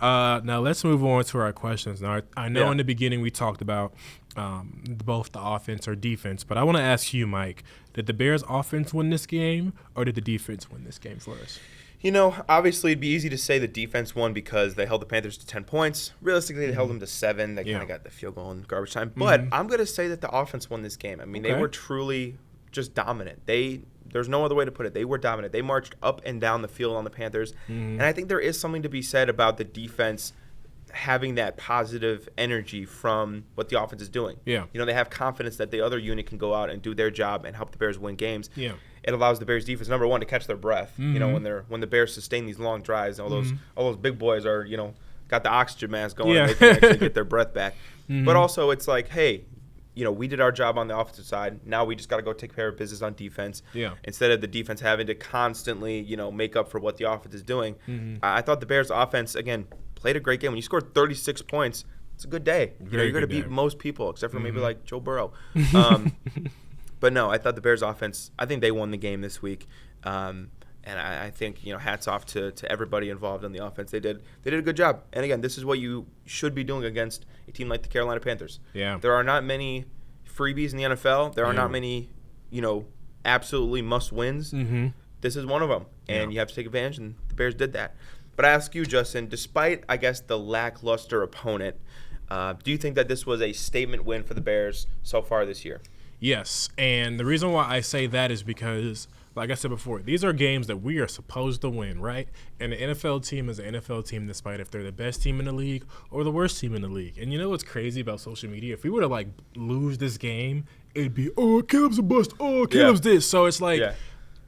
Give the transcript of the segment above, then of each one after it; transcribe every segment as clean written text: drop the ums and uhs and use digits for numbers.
Now let's move on to our questions. Now I know in the beginning we talked about both the offense or defense, but I want to ask you, Mike, did the Bears offense win this game or did the defense win this game for us? You know, obviously it'd be easy to say the defense won because they held the Panthers to 10 points. Realistically, they held them to 7. They kind of got the field goal in garbage time. But I'm going to say that the offense won this game. I mean, they were truly just dominant. There's no other way to put it. They were dominant. They marched up and down the field on the Panthers. And I think there is something to be said about the defense having that positive energy from what the offense is doing. Yeah. You know, they have confidence that the other unit can go out and do their job and help the Bears win games. Yeah. It allows the Bears defense, number one, to catch their breath. You know, when the Bears sustain these long drives, all those big boys are, you know, got the oxygen mask going and they can actually get their breath back. But also it's like, hey, you know, we did our job on the offensive side. Now we just got to go take care of business on defense. Yeah. Instead of the defense having to constantly, you know, make up for what the offense is doing. I thought the Bears offense, again, played a great game. When you scored 36 points, it's a good day. You know, you're going to beat most people except for maybe like Joe Burrow. But no, I thought the Bears offense, I think they won the game this week. And I think, you know, hats off to everybody involved on the offense. They did a good job. And again, this is what you should be doing against a team like the Carolina Panthers. Yeah. There are not many freebies in the NFL. There are not many, you know, absolutely must-wins. This is one of them. And you have to take advantage, and the Bears did that. But I ask you, Justin, despite, I guess, the lackluster opponent, do you think that this was a statement win for the Bears so far this year? Yes, and the reason why I say that is because, like I said before, these are games that we are supposed to win, right? And the NFL team is an NFL team despite if they're the best team in the league or the worst team in the league. And you know what's crazy about social media? If we were to, like, lose this game, it'd be, oh, Caleb's a bust, oh, Caleb's this. So it's like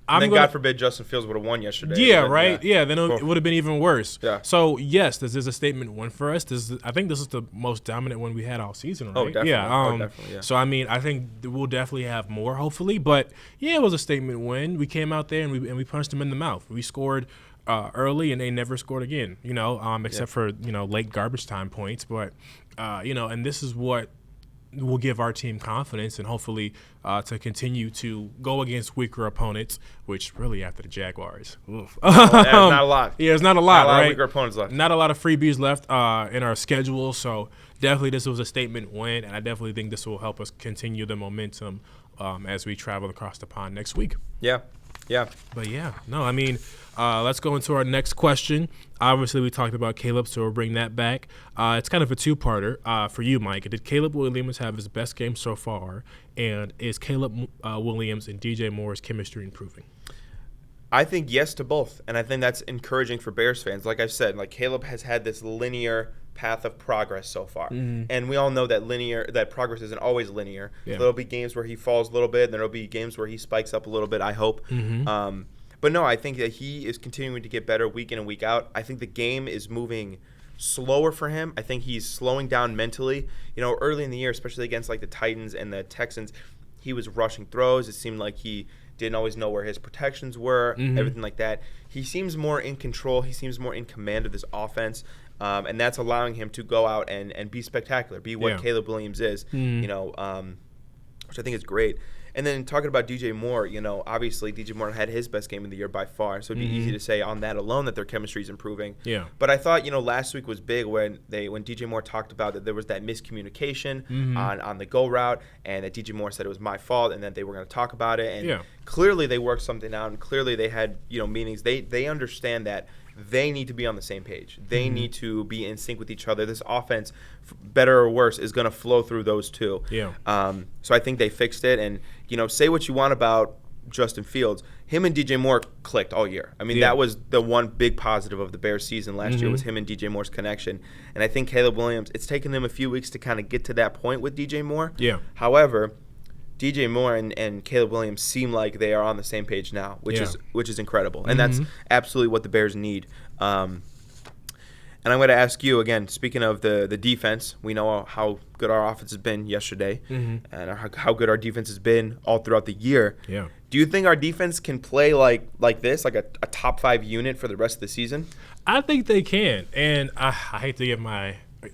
God forbid Justin Fields would have won yesterday. Yeah, right? Yeah, then it would have been even worse. Yeah. So, yes, this is a statement win for us. I think this is the most dominant one we had all season, right? Oh, definitely. Yeah. So, I mean, I think we'll definitely have more, hopefully. But, yeah, it was a statement win. We came out there and we punched them in the mouth. We scored early, and they never scored again, you know, except for, you know, late garbage time points. But, you know, and this is what will give our team confidence and hopefully to continue to go against weaker opponents, which really after the Jaguars. Not a lot. Yeah, it's not a lot, not a lot right? of weaker opponents left. Not a lot of freebies left in our schedule, so definitely this was a statement win, and I definitely think this will help us continue the momentum as we travel across the pond next week. Yeah. But yeah, no, I mean, let's go into our next question. Obviously, we talked about Caleb, so we'll bring that back. It's kind of a two-parter for you, Mike. Did Caleb Williams have his best game so far? And is Caleb Williams and DJ Moore's chemistry improving? I think yes to both, and I think that's encouraging for Bears fans. Like I said, like Caleb has had this linear path of progress so far, and we all know that progress isn't always linear. Yeah. There'll be games where he falls a little bit, and there'll be games where he spikes up a little bit, I hope. But no, I think that he is continuing to get better week in and week out. I think the game is moving slower for him. I think he's slowing down mentally. You know, early in the year, especially against like the Titans and the Texans, he was rushing throws. It seemed like he didn't always know where his protections were, everything like that. He seems more in control. He seems more in command of this offense, and that's allowing him to go out and be spectacular, be what Caleb Williams is, you know, which I think is great. And then talking about DJ Moore, you know, obviously DJ Moore had his best game of the year by far, so it'd be easy to say on that alone that their chemistry is improving. Yeah. But I thought, you know, last week was big when DJ Moore talked about that there was that miscommunication on the go route, and that DJ Moore said it was my fault, and that they were going to talk about it. And clearly they worked something out, and clearly they had, you know, meetings. They understand that they need to be on the same page. They need to be in sync with each other. This offense, better or worse, is going to flow through those two. Yeah. So I think they fixed it. And, you know, say what you want about Justin Fields. Him and DJ Moore clicked all year. I mean, that was the one big positive of the Bears season last year was him and DJ Moore's connection. And I think Caleb Williams, it's taken them a few weeks to kind of get to that point with DJ Moore. Yeah. However, DJ Moore and Caleb Williams seem like they are on the same page now, which is incredible. And that's absolutely what the Bears need. And I'm going to ask you, again, speaking of the defense, we know how good our offense has been yesterday and how good our defense has been all throughout the year. Yeah. Do you think our defense can play like this, like a top 5 unit for the rest of the season? I think they can. And I hate to give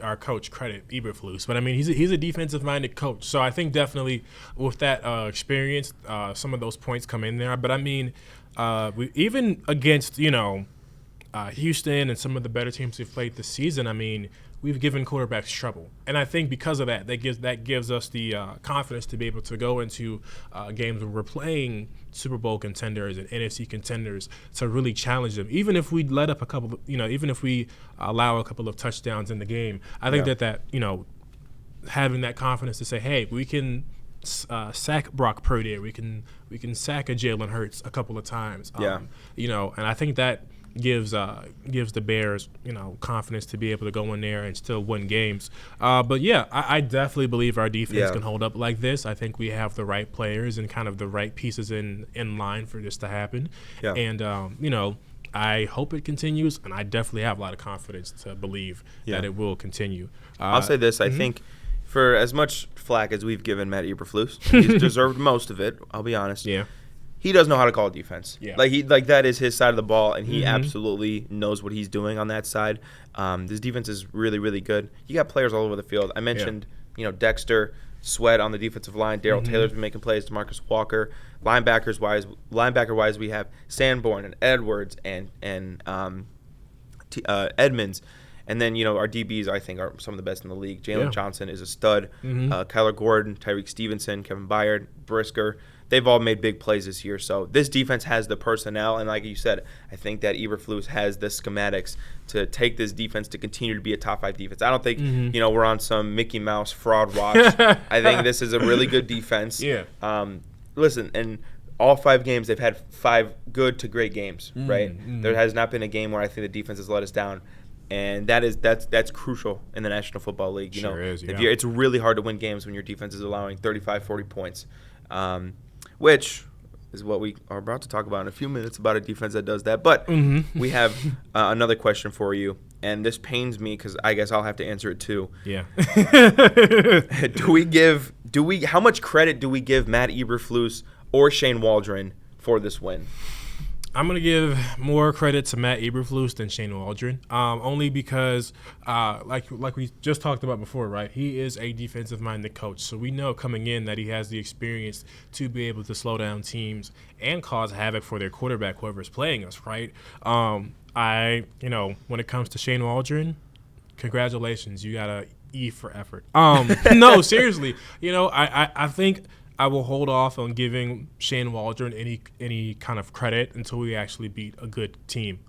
our coach credit, Eberflus, but I mean he's a defensive-minded coach, so I think definitely with that experience, some of those points come in there. But I mean, even against, you know, Houston and some of the better teams we've played this season, I mean, we've given quarterbacks trouble. And I think because of that, that gives us the confidence to be able to go into games where we're playing Super Bowl contenders and NFC contenders to really challenge them. Even if we let up a couple of, even if we allow a couple of touchdowns in the game, I think that having that confidence to say, hey, we can sack Brock Purdy, we can sack a Jalen Hurts a couple of times. And I think that gives the Bears, confidence to be able to go in there and still win games. But yeah, I definitely believe our defense can hold up like this. I think we have the right players and kind of the right pieces in line for this to happen. Yeah. And I hope it continues, and I definitely have a lot of confidence to believe that it will continue. I'll say this: I think for as much flack as we've given Matt Eberflus, and he's deserved most of it. I'll be honest. Yeah. He does know how to call defense. Yeah. Like that is his side of the ball, and he absolutely knows what he's doing on that side. This defense is really, really good. You got players all over the field. I mentioned, Dexter, Sweat on the defensive line. Darrell Taylor's been making plays. DeMarcus Walker. Linebacker-wise, we have Sanborn and Edwards and Edmonds. And then, our DBs, I think, are some of the best in the league. Jalen Johnson is a stud. Kyler Gordon, Tyreek Stevenson, Kevin Byard, Brisker. They've all made big plays this year. So this defense has the personnel. And like you said, I think that Eberflus has the schematics to take this defense to continue to be a top 5 defense. I don't think, we're on some Mickey Mouse fraud watch. I think this is a really good defense. Yeah. Listen, and all 5 games, they've had 5 good to great games, right? There has not been a game where I think the defense has let us down. And that's crucial in the National Football League. It's really hard to win games when your defense is allowing 35, 40 points, which is what we are about to talk about in a few minutes about a defense that does that. But we have another question for you, and this pains me because I guess I'll have to answer it too. Yeah. How much credit do we give Matt Eberflus or Shane Waldron for this win? I'm going to give more credit to Matt Eberflus than Shane Waldron, only because, like we just talked about before, right? He is a defensive-minded coach, so we know coming in that he has the experience to be able to slow down teams and cause havoc for their quarterback, whoever's playing us, right? When it comes to Shane Waldron, congratulations, you got a E for effort. No, seriously, I think I will hold off on giving Shane Waldron any kind of credit until we actually beat a good team.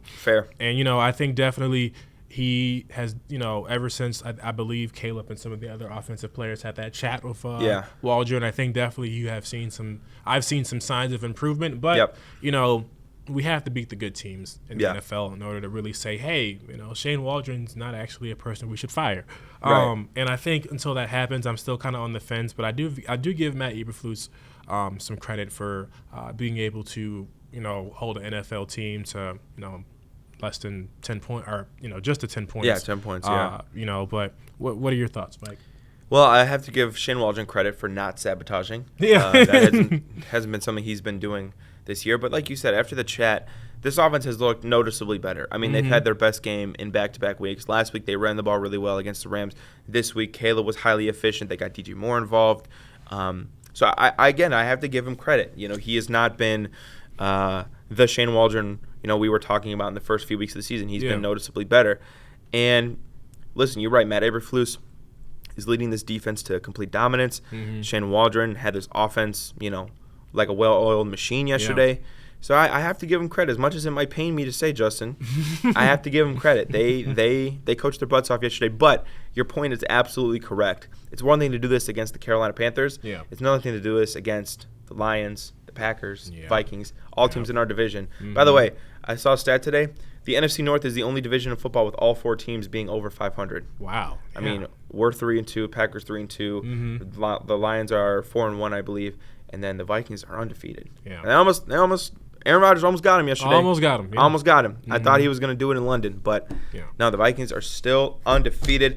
Fair. And, I think definitely he has, ever since I believe Caleb and some of the other offensive players had that chat with Waldron, I think definitely I've seen some signs of improvement. But, we have to beat the good teams in the NFL in order to really say, hey, Shane Waldron's not actually a person we should fire. Right. And I think until that happens, I'm still kind of on the fence. But I do give Matt Eberflus some credit for being able to, hold an NFL team to, less than 10 points or, just to 10 points. Yeah, 10 points, but what are your thoughts, Mike? Well, I have to give Shane Waldron credit for not sabotaging. Yeah. That hasn't been something he's been doing this year. But like you said, after the chat, this offense has looked noticeably better. I mean, they've had their best game in back-to-back weeks. Last week, they ran the ball really well against the Rams. This week, Caleb was highly efficient. They got DJ Moore involved. So, I have to give him credit. He has not been the Shane Waldron, we were talking about in the first few weeks of the season. He's been noticeably better. And, listen, you're right. Matt Eberflus is leading this defense to complete dominance. Shane Waldron had this offense, like a well-oiled machine yesterday. Yeah. So I have to give them credit. As much as it might pain me to say, Justin, I have to give them credit. They coached their butts off yesterday. But your point is absolutely correct. It's one thing to do this against the Carolina Panthers. Yeah. It's another thing to do this against the Lions, the Packers, Vikings, all teams in our division. By the way, I saw a stat today. The NFC North is the only division of football with all 4 teams being over 500. Wow. I mean, we're 3-2, Packers 3-2. The Lions are 4-1, I believe. And then the Vikings are undefeated. Yeah. And Aaron Rodgers almost got him yesterday. Almost got him. Yeah. Almost got him. I thought he was going to do it in London. But no, the Vikings are still undefeated.